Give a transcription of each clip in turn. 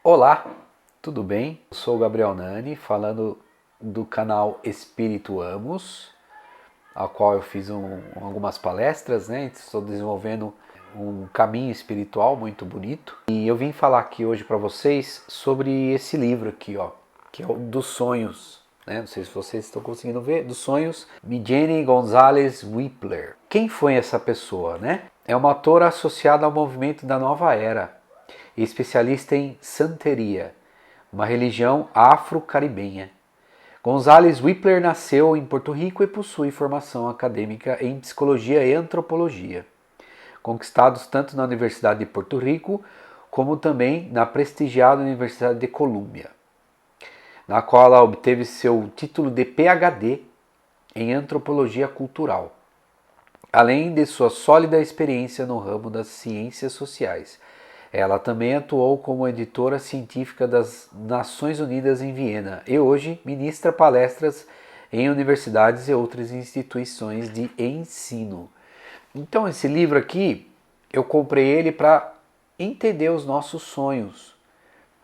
Olá, tudo bem? Eu sou o Gabriel Nani, falando do canal Espírito Amos, ao qual eu fiz algumas palestras, né? Estou desenvolvendo um caminho espiritual muito bonito. E eu vim falar aqui hoje para vocês sobre esse livro aqui, ó, que é o dos sonhos, né? Não sei se vocês estão conseguindo ver, dos sonhos, Jenny Gonzalez Whippler. Quem foi essa pessoa, né? É uma autora associada ao movimento da Nova Era, especialista em santeria, uma religião afro-caribenha. Gonzalez Whippler nasceu em Porto Rico e possui formação acadêmica em psicologia e antropologia, conquistados tanto na Universidade de Porto Rico como também na prestigiada Universidade de Colômbia, na qual ela obteve seu título de PhD em antropologia cultural, além de sua sólida experiência no ramo das ciências sociais. Ela também atuou como editora científica das Nações Unidas em Viena e hoje ministra palestras em universidades e outras instituições de ensino. Então esse livro aqui, eu comprei ele para entender os nossos sonhos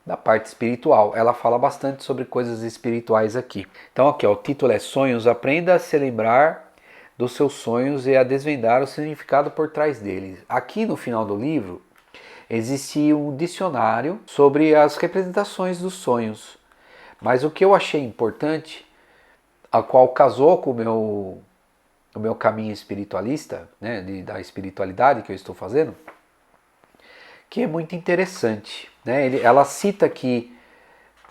da parte espiritual. Ela fala bastante sobre coisas espirituais aqui. Então aqui, ó, o título é Sonhos, aprenda a se lembrar dos seus sonhos e a desvendar o significado por trás deles. Aqui no final do livro, existe um dicionário sobre as representações dos sonhos. Mas o que eu achei importante, a qual casou com o meu caminho espiritualista, né, da espiritualidade que eu estou fazendo, que é muito interessante. Né? Ela cita aqui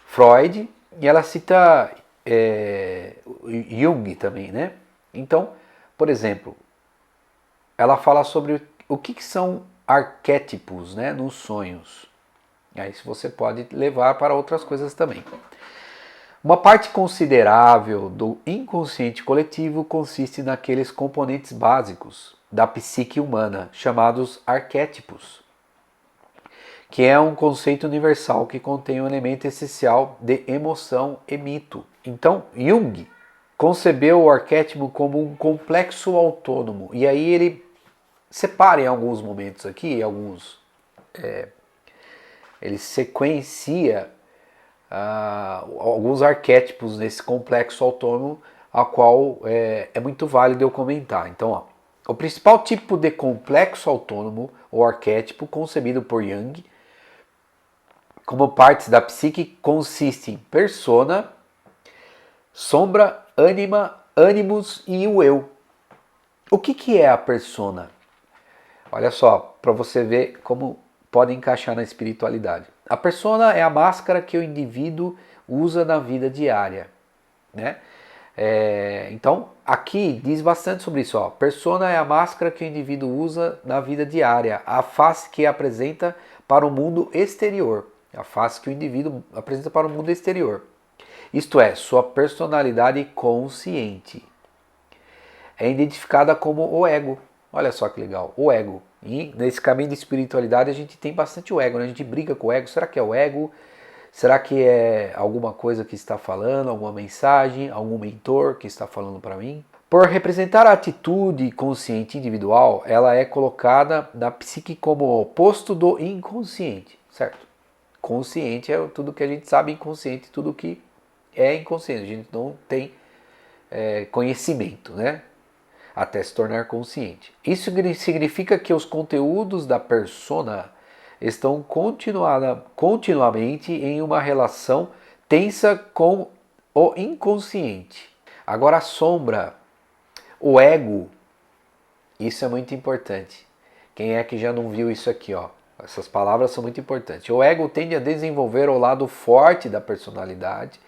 Freud e ela cita Jung também. Né? Então, por exemplo, ela fala sobre o que são arquétipos, né, nos sonhos. Aí isso você pode levar para outras coisas também. Uma parte considerável do inconsciente coletivo consiste naqueles componentes básicos da psique humana, chamados arquétipos, que é um conceito universal que contém um elemento essencial de emoção e mito. Então, Jung concebeu o arquétipo como um complexo autônomo, e aí ele separa em alguns momentos aqui, ele sequencia alguns arquétipos nesse complexo autônomo, a qual é muito válido eu comentar. Então, ó, o principal tipo de complexo autônomo, ou arquétipo, concebido por Jung como partes da psique, consiste em persona, sombra, ânima, ânimos e o eu. O que é a persona? Olha só, para você ver como pode encaixar na espiritualidade. A persona é a máscara que o indivíduo usa na vida diária, né? Então, aqui diz bastante sobre isso. Ó. Persona é a máscara que o indivíduo usa na vida diária, a face que apresenta para o mundo exterior. A face que o indivíduo apresenta para o mundo exterior. Isto é, sua personalidade consciente. É identificada como o ego. Olha só que legal, o ego. E nesse caminho de espiritualidade a gente tem bastante o ego, né? A gente briga com o ego. Será que é o ego? Será que é alguma coisa que está falando, alguma mensagem, algum mentor que está falando para mim? Por representar a atitude consciente individual, ela é colocada na psique como o oposto do inconsciente, certo? Consciente é tudo que a gente sabe, inconsciente tudo que é inconsciente. A gente não tem conhecimento, né? Até se tornar consciente. Isso significa que os conteúdos da persona estão continuamente em uma relação tensa com o inconsciente. Agora a sombra, o ego, isso é muito importante. Quem é que já não viu isso aqui, ó? Essas palavras são muito importantes. O ego tende a desenvolver o lado forte da personalidade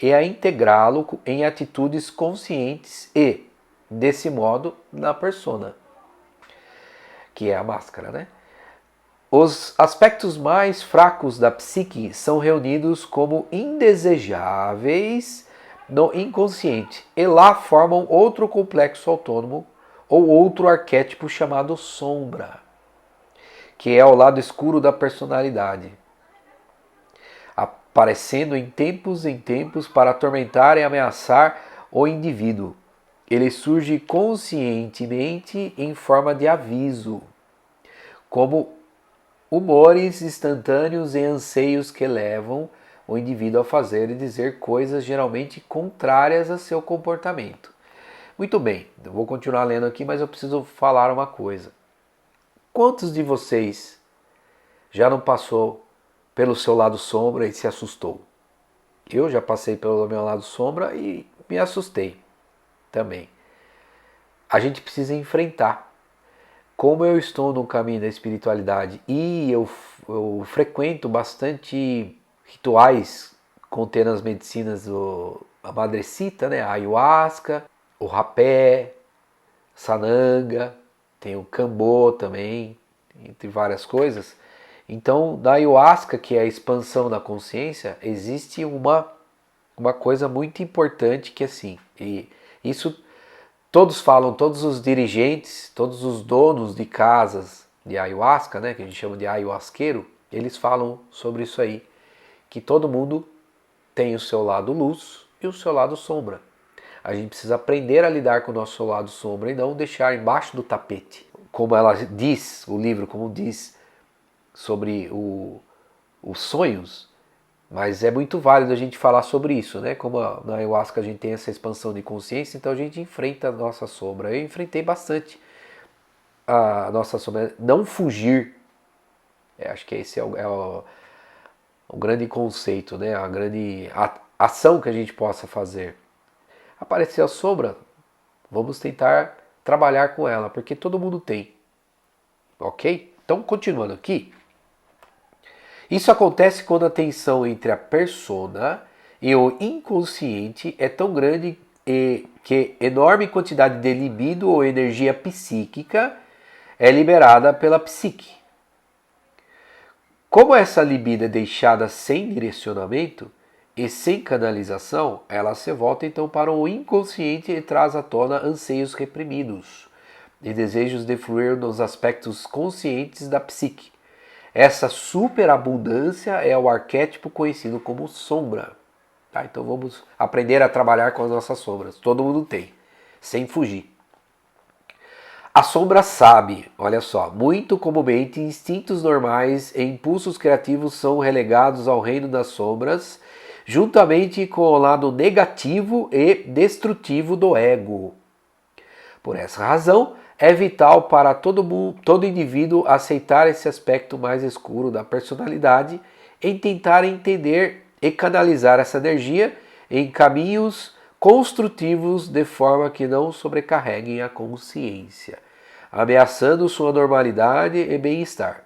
e a integrá-lo em atitudes conscientes e, desse modo, na persona, que é a máscara, né? Os aspectos mais fracos da psique são reunidos como indesejáveis no inconsciente e lá formam outro complexo autônomo ou outro arquétipo chamado sombra, que é o lado escuro da personalidade, aparecendo em tempos para atormentar e ameaçar o indivíduo. Ele surge conscientemente em forma de aviso, como humores instantâneos e anseios que levam o indivíduo a fazer e dizer coisas geralmente contrárias a seu comportamento. Muito bem, eu vou continuar lendo aqui, mas eu preciso falar uma coisa. Quantos de vocês já não passou pelo seu lado sombra e se assustou? Eu já passei pelo meu lado sombra e me assustei também. A gente precisa enfrentar. Como eu estou no caminho da espiritualidade e eu frequento bastante rituais contendo as medicinas a madrecita, né? A ayahuasca, o rapé, sananga, tem o cambô também, entre várias coisas. Então, na ayahuasca, que é a expansão da consciência, existe uma coisa muito importante que assim, e isso todos falam, todos os dirigentes, todos os donos de casas de ayahuasca, né, que a gente chama de ayahuasqueiro, eles falam sobre isso aí, que todo mundo tem o seu lado luz e o seu lado sombra. A gente precisa aprender a lidar com o nosso lado sombra e não deixar embaixo do tapete. Como ela diz, o livro como diz sobre os sonhos, mas é muito válido a gente falar sobre isso, né? Como na ayahuasca a gente tem essa expansão de consciência, então a gente enfrenta a nossa sombra. Eu enfrentei bastante a nossa sombra. Não fugir, acho que esse é o grande conceito, né? A grande ação que a gente possa fazer. Aparecer a sombra, vamos tentar trabalhar com ela, porque todo mundo tem. Ok? Então, continuando aqui. Isso acontece quando a tensão entre a persona e o inconsciente é tão grande que enorme quantidade de libido ou energia psíquica é liberada pela psique. Como essa libido é deixada sem direcionamento e sem canalização, ela se volta então para o inconsciente e traz à tona anseios reprimidos e desejos de fluir nos aspectos conscientes da psique. Essa superabundância é o arquétipo conhecido como sombra. Tá? Então vamos aprender a trabalhar com as nossas sombras. Todo mundo tem, sem fugir. A sombra sabe, olha só, muito comumente instintos normais e impulsos criativos são relegados ao reino das sombras, juntamente com o lado negativo e destrutivo do ego. Por essa razão, é vital para todo indivíduo aceitar esse aspecto mais escuro da personalidade e tentar entender e canalizar essa energia em caminhos construtivos de forma que não sobrecarreguem a consciência, ameaçando sua normalidade e bem-estar.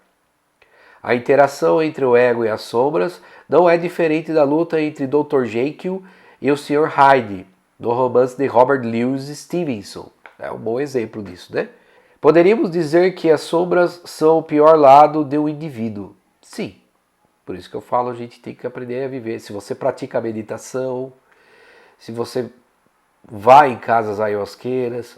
A interação entre o ego e as sombras não é diferente da luta entre Dr. Jekyll e o Sr. Hyde, no romance de Robert Louis Stevenson. É um bom exemplo disso, né? Poderíamos dizer que as sombras são o pior lado de um indivíduo. Sim, por isso que eu falo, a gente tem que aprender a viver. Se você pratica a meditação, se você vai em casas ayahuasqueiras,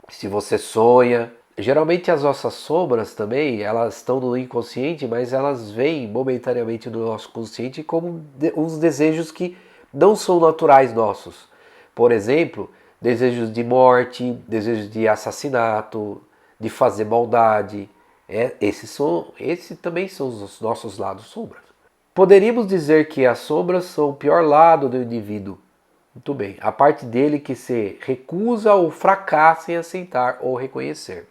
se você sonha. Geralmente as nossas sombras também, elas estão no inconsciente, mas elas vêm momentaneamente no nosso consciente como uns desejos que não são naturais nossos. Por exemplo, desejos de morte, desejos de assassinato, de fazer maldade. Esses também são os nossos lados sombras. Poderíamos dizer que as sombras são o pior lado do indivíduo. Muito bem, a parte dele que se recusa ou fracassa em aceitar ou reconhecer.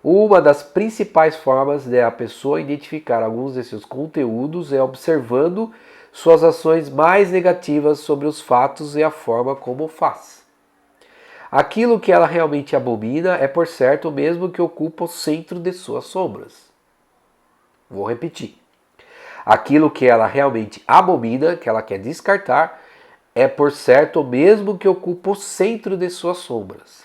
Uma das principais formas de a pessoa identificar alguns desses conteúdos é observando suas ações mais negativas sobre os fatos e a forma como faz. Aquilo que ela realmente abomina é, por certo, o mesmo que ocupa o centro de suas sombras. Vou repetir. Aquilo que ela realmente abomina, que ela quer descartar, é, por certo, o mesmo que ocupa o centro de suas sombras.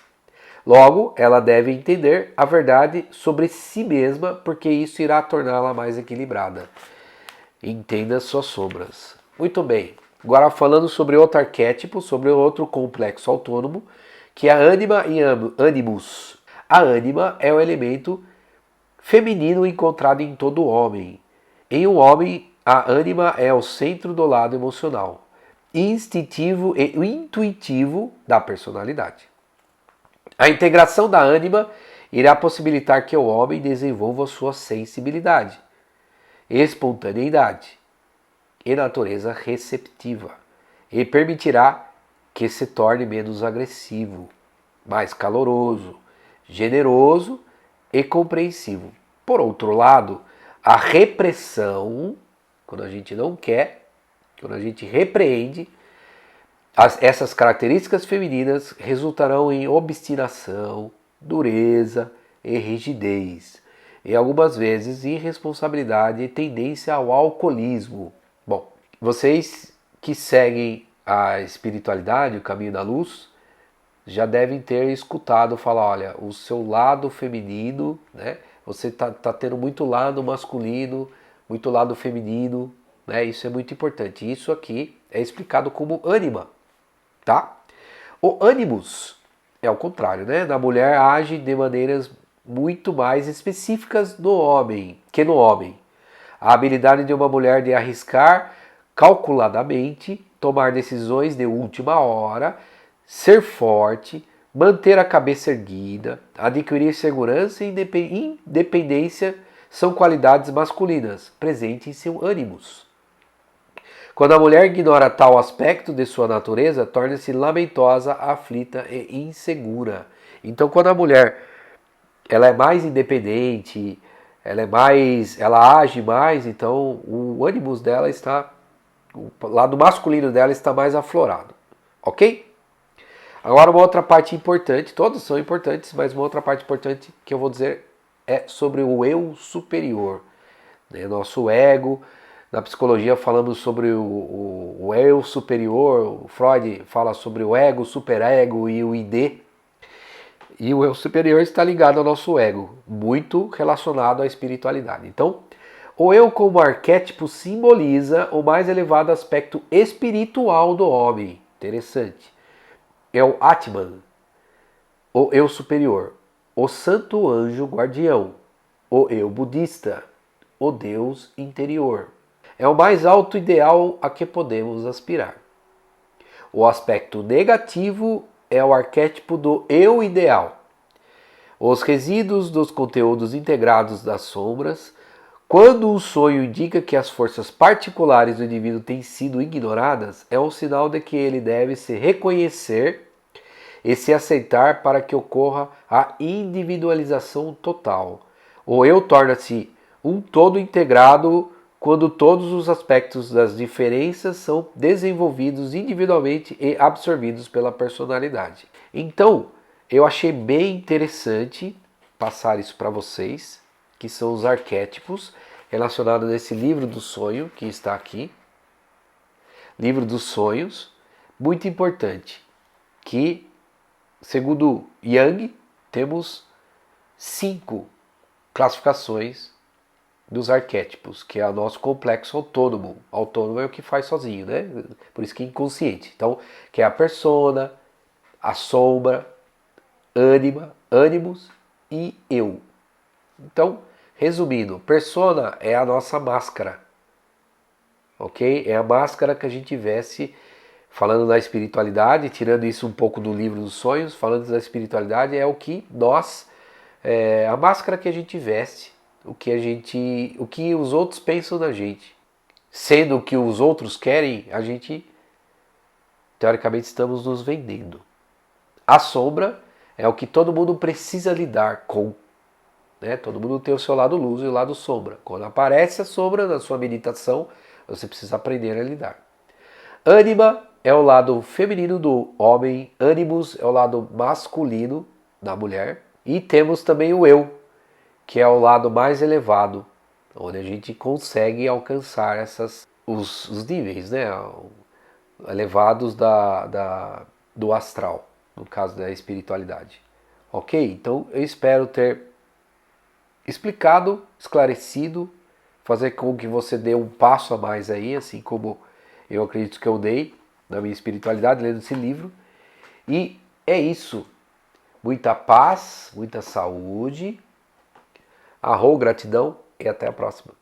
Logo, ela deve entender a verdade sobre si mesma, porque isso irá torná-la mais equilibrada. Entenda suas sombras. Muito bem. Agora falando sobre outro arquétipo, sobre outro complexo autônomo, que é a ânima e animus. A ânima é o elemento feminino encontrado em todo homem. Em um homem, a ânima é o centro do lado emocional, instintivo e intuitivo da personalidade. A integração da ânima irá possibilitar que o homem desenvolva sua sensibilidade, espontaneidade e natureza receptiva, e permitirá que se torne menos agressivo, mais caloroso, generoso e compreensivo. Por outro lado, a repressão, quando a gente não quer, quando a gente repreende, essas características femininas resultarão em obstinação, dureza e rigidez, e algumas vezes irresponsabilidade e tendência ao alcoolismo. Bom, vocês que seguem a espiritualidade, o caminho da luz, já devem ter escutado falar, olha, o seu lado feminino, né? Você tá tendo muito lado masculino, muito lado feminino, né? Isso é muito importante. Isso aqui é explicado como ânima, tá? O ânimos é o contrário, né? Na mulher age de maneiras muito mais específicas no homem que no homem. A habilidade de uma mulher de arriscar calculadamente, tomar decisões de última hora, ser forte, manter a cabeça erguida, adquirir segurança e independência são qualidades masculinas presentes em seu ânimos. Quando a mulher ignora tal aspecto de sua natureza, torna-se lamentosa, aflita e insegura. Então, quando a mulher ela é mais independente, ela age mais, então o ânimos dela está, o lado masculino dela está mais aflorado, ok? Agora uma outra parte importante, todos são importantes, mas uma outra parte importante que eu vou dizer é sobre o eu superior, né? Nosso ego. Na psicologia falamos sobre o eu superior, o Freud fala sobre o ego, o superego e o id. E o eu superior está ligado ao nosso ego, muito relacionado à espiritualidade. Então, o eu como arquétipo simboliza o mais elevado aspecto espiritual do homem. Interessante. É o Atman, o eu superior, o santo anjo guardião, o eu budista, o Deus interior. É o mais alto ideal a que podemos aspirar. O aspecto negativo é o arquétipo do eu ideal. Os resíduos dos conteúdos integrados das sombras, quando o sonho indica que as forças particulares do indivíduo têm sido ignoradas, é um sinal de que ele deve se reconhecer e se aceitar para que ocorra a individualização total. O eu torna-se um todo integrado quando todos os aspectos das diferenças são desenvolvidos individualmente e absorvidos pela personalidade. Então, eu achei bem interessante passar isso para vocês, que são os arquétipos relacionados nesse livro do sonho que está aqui. Livro dos sonhos, muito importante, que segundo Jung, temos 5 classificações dos arquétipos, que é o nosso complexo autônomo. Autônomo é o que faz sozinho, né? Por isso que é inconsciente. Então, que é a persona, a sombra, ânima, ânimos e eu. Então, resumindo, persona é a nossa máscara, ok? É a máscara que a gente veste. Falando da espiritualidade, tirando isso um pouco do livro dos sonhos, falando da espiritualidade, é o que nós, a máscara que a gente veste, o que os outros pensam da gente. Sendo o que os outros querem, a gente, teoricamente, estamos nos vendendo. A sombra é o que todo mundo precisa lidar com. Né? Todo mundo tem o seu lado luz e o lado sombra. Quando aparece a sombra na sua meditação, você precisa aprender a lidar. Ânima é o lado feminino do homem, ânimos é o lado masculino da mulher. E temos também o eu, que é o lado mais elevado, onde a gente consegue alcançar os níveis, né, elevados do astral, no caso da espiritualidade. Ok? Então eu espero ter explicado, esclarecido, fazer com que você dê um passo a mais aí, assim como eu acredito que eu dei na minha espiritualidade, lendo esse livro. E é isso. Muita paz, muita saúde. Arro, gratidão e até a próxima.